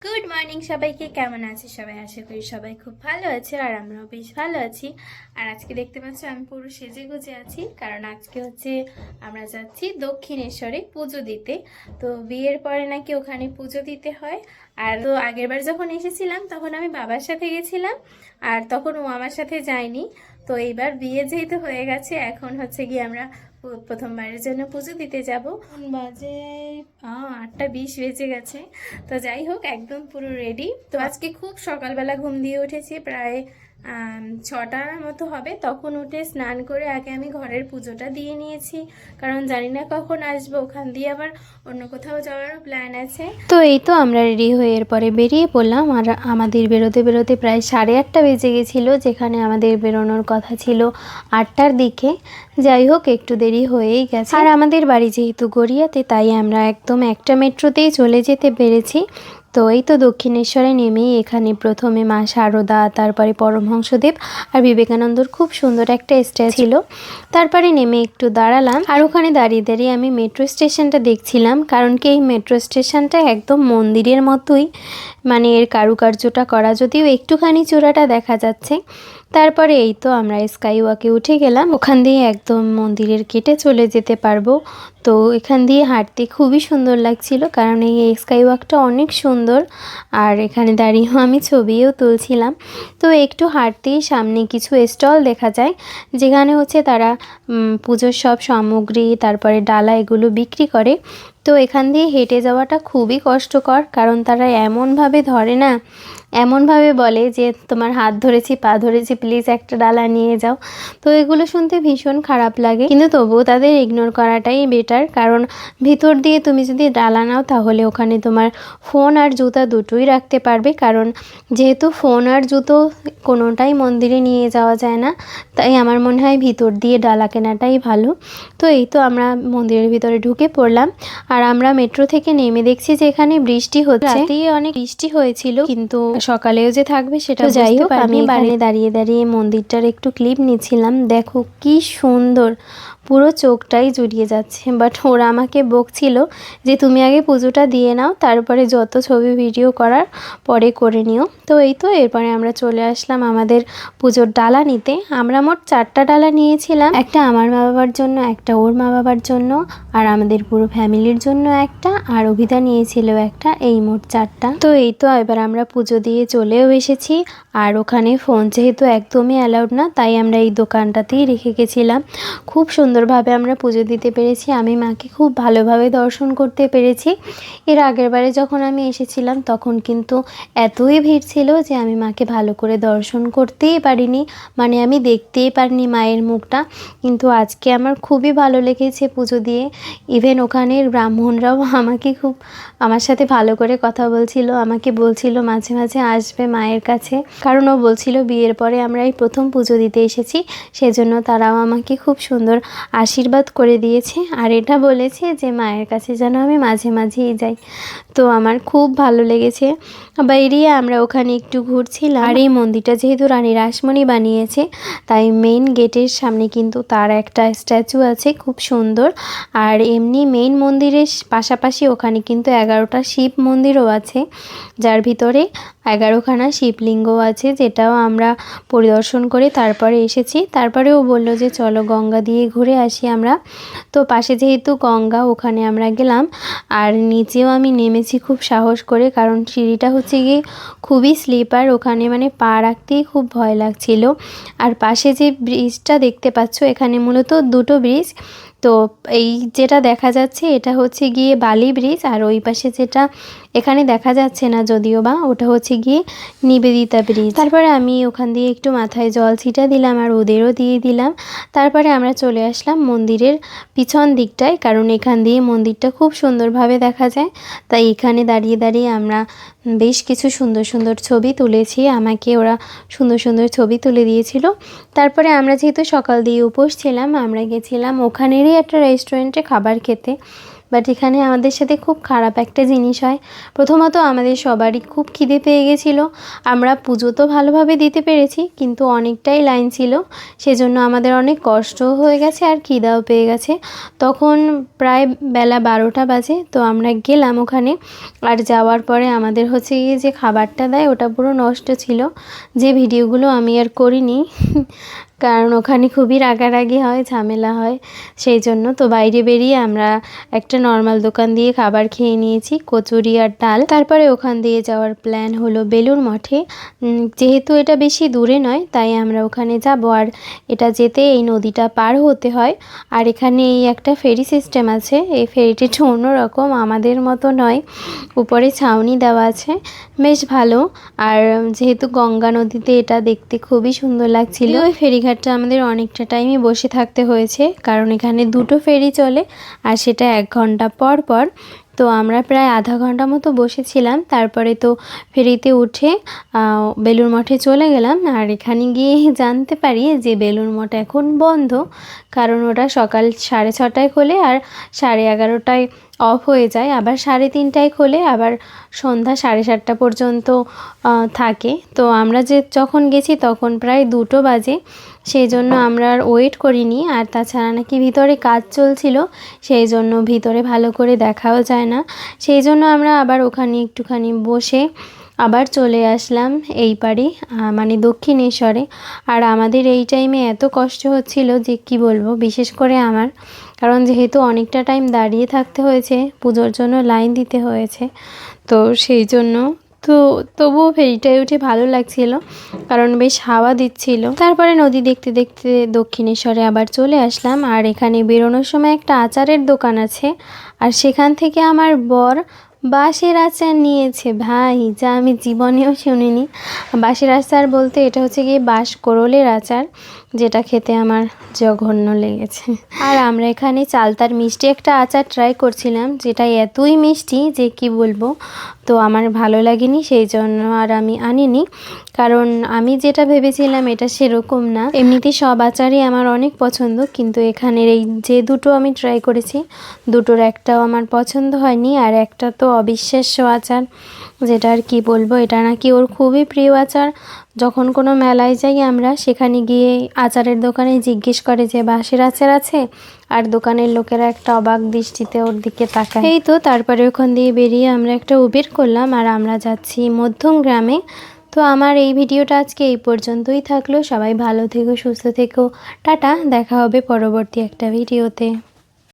Good morning সবাইকে, কেমন আছে সবাই? আশা করি সবাই খুব ভালো আছে আর আমরাও বেশ ভালো আছি। আর আজকে দেখতে পাচ্ছ আমি পুরো সেজে গুজে আছি, কারণ আজকে হচ্ছে আমরা যাচ্ছি দক্ষিণেশ্বরে পুজো দিতে। তো বিয়ের পরে নাকি ওখানে পুজো দিতে হয়। আর তো আগেরবার যখন এসেছিলাম তখন আমি বাবার সাথে গেছিলাম, আর তখন ও আমার সাথে যায়নি। তো এইবার বিয়ে যেহেতু হয়ে গেছে, এখন হচ্ছে গিয়ে আমরা প্রথমবারের জন্য পুজো দিতে যাব। বাজে 8:20 বেজে গেছে। তো যাই হোক, একদম পুরো রেডি। তো আজকে খুব সকালবেলা ঘুম দিয়ে উঠেছি, প্রায় 6টার মতো হবে। তখন উঠে স্নান করে আগে আমি ঘরের পুজোটা দিয়ে নিয়েছি, কারণ জানি না কখন আসবো। ওখান দিয়ে আবার অন্য কোথাও যাওয়ারও প্ল্যান আছে। তো এই তো আমরা রেডি হয়ে এরপরে বেরিয়ে পড়লাম। আর আমাদের বেরোতে বেরোতে প্রায় 8:30 বেজে গেছিলো, যেখানে আমাদের বেরোনোর কথা ছিল 8টার দিকে। যাই হোক, একটু দেরি হয়েই গেছে। আর আমাদের বাড়ি যেহেতু গড়িয়াতে, তাই আমরা একদম একটা মেট্রোতেই চলে যেতে পেরেছি। তো এই তো দক্ষিণেশ্বরে নেমেই এখানে প্রথমে মা শারদা, তারপরে পরমহংসদেব আর বিবেকানন্দর খুব সুন্দর একটা স্ট্যাচু ছিল। তারপরে নেমে একটু দাঁড়ালাম, আর ওখানে দাঁড়িয়ে দাঁড়িয়ে আমি মেট্রো স্টেশনটা দেখছিলাম, কারণ কি এই মেট্রো স্টেশনটা একদম মন্দিরের মতোই, মানে এর কারুকার্যটা করা, যদিও একটুখানি চূড়াটা দেখা যাচ্ছে। তারপরে এই তো আমরা স্কাই ওয়াকে উঠে গেলাম, ওখান দিয়ে একদম মন্দিরের গেটে চলে যেতে পারবো। তো এখান দিয়ে হাঁটতে খুবই সুন্দর লাগছিল, কারণ এই স্কাই ওয়াকটা অনেক সুন্দর। আর এখানে দাঁড়িয়েও আমি ছবিও তুলছিলাম। তো একটু হাঁটতেই সামনে কিছু স্টল দেখা যায়, যেখানে হচ্ছে তারা পুজোর সব সামগ্রী, তারপরে ডালা, এগুলো বিক্রি করে। তো এখান দিয়ে হেঁটে যাওয়াটা খুবই কষ্টকর, কারণ তারা এমনভাবে ধরে না, এমনভাবে বলে যে তোমার হাত ধরেছি, পা ধরেছি, প্লিজ একটা ডালা নিয়ে যাও। তো এগুলো শুনতে ভীষণ খারাপ লাগে, কিন্তু তবুও তাদের ইগনোর করাটাই বেটার, কারণ ভিতর দিয়ে তুমি যদি ডালা নাও তাহলে ওখানে তোমার ফোন আর জুতা দুটোই রাখতে পারবে, কারণ যেহেতু ফোন আর জুতো কোনোটাই মন্দিরে নিয়ে যাওয়া যায় না, তাই আমার মনে হয় ভিতর দিয়ে ডালা কেনাটাই ভালো। তো এই তো আমরা মন্দিরের ভিতরে ঢুকে পড়লাম। আর আমরা মেট্রো থেকে নেমে দেখছি যে এখানে বৃষ্টি হচ্ছে। রাতেই অনেক বৃষ্টি হয়েছিল, কিন্তু সকালেও যে থাকবে সেটা যাই হোক। আমি বাইরে দাঁড়িয়ে দাঁড়িয়ে মন্দিরটার একটু ক্লিপ নিচ্ছিলাম। দেখো কি সুন্দর, পুরো চোখটাই জুড়িয়ে যাচ্ছে। বাট ওরা আমাকে বকছিল যে তুমি আগে পুজোটা দিয়ে নাও, তারপরে যত ছবি ভিডিও করার পরে করে নিও। তো এই তো এরপরে আমরা চলে আসলাম আমাদের পুজোর ডালা নিতে। আমরা মোট 4টা ডালা নিয়েছিলাম, একটা আমার মা বাবার জন্য, একটা ওর মা বাবার জন্য, আর আমাদের পুরো ফ্যামিলির জন্য একটা, আর অভিধা নিয়েছিল একটা, এই মোট 4টা। তো এই তো এবার আমরা পুজো দিয়ে চলেও এসেছি। আর ওখানে ফোন যেহেতু একদমই অ্যালাউড না, তাই আমরা এই দোকানটাতেই রেখে গেছিলাম। খুব সুন্দরভাবে আমরা পুজো দিতে পেরেছি, আমি মাকে খুব ভালোভাবে দর্শন করতে পেরেছি। এর আগের বারে যখন আমি এসেছিলাম তখন কিন্তু এতই ভিড় ছিল যে আমি মাকে ভালো করে দর্শন করতেই পারিনি, মানে আমি দেখতেই পারিনি মায়ের মুখটা। কিন্তু আজকে আমার খুবই ভালো লেগেছে পুজো দিয়ে। ইভেন ওখানের ব্রাহ্মণরাও আমাকে খুব, আমার সাথে ভালো করে কথা বলছিল, আমাকে বলছিল মাঝে মাঝে আসবে মায়ের কাছে, কারণ ও বলছিল বিয়ের পরে আমরা এই প্রথম পুজো দিতে এসেছি, সেজন্য তারাও আমাকে খুব সুন্দর আশীর্বাদ করে দিয়েছে। আর এটা বলেছে যে মায়ের কাছে যেন আমি মাঝে মাঝেই যাই। তো আমার খুব ভালো লেগেছে। বেরিয়ে আমরা ওখানে একটু ঘুরছিলাম। আর এই মন্দিরটা যেহেতু রানী রাসমণি বানিয়েছে, তাই মেইন গেটের সামনে কিন্তু তার একটা স্ট্যাচু আছে খুব সুন্দর। আর এমনি মেইন মন্দিরের পাশাপাশি ওখানে কিন্তু 11টা শিব মন্দিরও আছে, যার ভিতরে 11খানা শিবলিঙ্গও আছে, যেটাও আমরা পরিদর্শন করে তারপরে এসেছি। তারপরে ও বললো যে চলো গঙ্গা দিয়ে ঘুরে আসি আমরা। তো পাশে যেহেতু গঙ্গা, ওখানে আমরা গেলাম। আর নিচেও আমি নেমেছি খুব সাহস করে, কারণ সিঁড়িটা হচ্ছে গিয়ে খুবই স্লিপার, ওখানে মানে পা রাখতেই খুব ভয় লাগছিল। আর পাশে যে ব্রিজটা দেখতে পাচ্ছ, এখানে মূলত দুটো ব্রিজ। তো এই যেটা দেখা যাচ্ছে এটা হচ্ছে গিয়ে বালি ব্রিজ, আর ওই পাশে যেটা এখানে দেখা যাচ্ছে না যদিও বা, ওটা হচ্ছে গিয়ে নিবেদিতা ব্রিজ। তারপরে আমি ওখান দিয়ে একটু মাথায় জল ছিটা দিলাম আর ওদেরও দিয়ে দিলাম। তারপরে আমরা চলে আসলাম মন্দিরের পিছন দিকটায়, কারণ এখান দিয়ে মন্দিরটা খুব সুন্দরভাবে দেখা যায়। তাই এখানে দাঁড়িয়ে দাঁড়িয়ে আমরা বেশ কিছু সুন্দর সুন্দর ছবি তুলেছি, আমাকে ওরা সুন্দর সুন্দর ছবি তুলে দিয়েছিল। তারপরে আমরা যেহেতু সকাল দিয়ে উপোস ছিলাম, আমরা গেছিলাম ওখানেরই একটা রেস্টুরেন্টে খাবার খেতে। বাট এখানে আমাদের সাথে খুব খারাপ একটা জিনিস হয়। প্রথমত আমাদের সবারই খুব খিদে পেয়ে গেছিলো। আমরা পুজো তো ভালোভাবে দিতে পেরেছি, কিন্তু অনেকটাই লাইন ছিল, সেজন্য আমাদের অনেক কষ্টও হয়ে গেছে আর খিদাও পেয়ে গেছে। তখন প্রায় বেলা 12টা বাজে। তো আমরা গেলাম ওখানে, আর যাওয়ার পরে আমাদের হচ্ছে গিয়ে যে খাবারটা দেয় ওটা পুরো নষ্ট ছিল। যে ভিডিওগুলো আমি আর করিনি কারণ ওখানে খুবই রাগারাগি হয়, ঝামেলা হয়, সেই জন্য। তো বাইরে বেরিয়ে আমরা একটা নর্মাল দোকান দিয়ে খাবার খেয়ে নিয়েছি, কচুরি আর ডাল। তারপরে ওখান দিয়ে যাওয়ার প্ল্যান হলো বেলুড় মঠে। যেহেতু এটা বেশি দূরে নয়, তাই আমরা ওখানে যাব। আর এটা যেতে এই নদীটা পার হতে হয়। আর এখানে এই একটা ফেরি সিস্টেম আছে। এই ফেরিটি একটু অন্যরকম, আমাদের মতো নয়, উপরে ছাউনি দেওয়া আছে, বেশ ভালো। আর যেহেতু গঙ্গা নদীতে, এটা দেখতে খুবই সুন্দর লাগছিল। ওই ফেরিঘাটটা আমাদের অনেকটা টাইমই বসে থাকতে হয়েছে, কারণ এখানে দুটো ফেরি চলে আর সেটা 1 ঘন্টা পর পর। তো আমরা প্রায় আধা ঘন্টা মতো বসেছিলাম। তারপরে তো ফেরিতে উঠে বেলুড় মঠে চলে গেলাম। আর এখানে গিয়ে জানতে পারি যে বেলুড় মঠ এখন বন্ধ, কারণ ওটা সকাল 6:30টায় খোলে আর 11:30টায় অফ হয়ে যায়, আবার 3:30টায় খোলে, আবার সন্ধ্যা 7:30টা পর্যন্ত থাকে। তো আমরা যখন গেছি তখন প্রায় 2টো বাজে, সেই জন্য আমরা আর ওয়েট করিনি। আর তাছাড়া নাকি ভিতরে কাজ চলছিল, সেই জন্য ভিতরে ভালো করে দেখাও যায় না, সেই জন্য আমরা আবার ওখানে একটুখানি বসে আবার চলে আসলাম এই পারে, মানে দক্ষিণেশ্বরে। আর আমাদের এই টাইমে এত কষ্ট হচ্ছিল যে কি বলবো, বিশেষ করে আমার, কারণ যেহেতু অনেকটা টাইম দাঁড়িয়ে থাকতে হয়েছে, পুজোর জন্য লাইন দিতে হয়েছে, তো সেই জন্য। তো তবুও ফেরিটায় উঠে ভালো লাগছিল, কারণ বেশ হাওয়া দিচ্ছিল। তারপরে নদী দেখতে দেখতে দক্ষিণেশ্বরে আবার চলে আসলাম। আর এখানে বেরোনোর সময় একটা আচারের দোকান আছে, আর সেখান থেকে আমার বর বাঁশের আচার নিয়েছে। ভাই, যা আমি জীবনেও শুনিনি। বাঁশের আচার বলতে এটা হচ্ছে গিয়ে বাঁশকরলের আচার, যেটা খেতে আমার জঘন্য লেগেছে। আর আমরা এখানে চালতার মিষ্টি একটা আচার ট্রাই করছিলাম, যেটা এতই মিষ্টি যে কি বলবো। তো আমার ভালো লাগেনি, সেই জন্য আর আমি আনিনি, কারণ আমি যেটা ভেবেছিলাম এটা সেরকম না। এমনিতে সব আচারই আমার অনেক পছন্দ, কিন্তু এখানের এই যে দুটো আমি ট্রাই করেছি, দুটোর একটাও আমার পছন্দ হয়নি। আর একটা তো অবিশ্বাস্য আচার, যেটা আর কি বলবো। এটা নাকি ওর খুবই প্রিয় আচার। যখন কোনো মেলায় যাই আমরা, সেখানে গিয়ে আচারের দোকানে জিজ্ঞেস করে যে বাঁশের আচার আছে, আর দোকানের লোকেরা একটা অবাক দৃষ্টিতে ওর দিকে তাকায়। এই তো তারপরে ওখান দিয়ে বেরিয়ে আমরা একটা উবের করলাম, আর আমরা যাচ্ছি মধ্যমগ্রামে। তো আমার এই ভিডিওটা আজকে এই পর্যন্তই থাকলো। সবাই ভালো থেকো, সুস্থ থেকো, টাটা। দেখা হবে পরবর্তী একটা ভিডিওতে।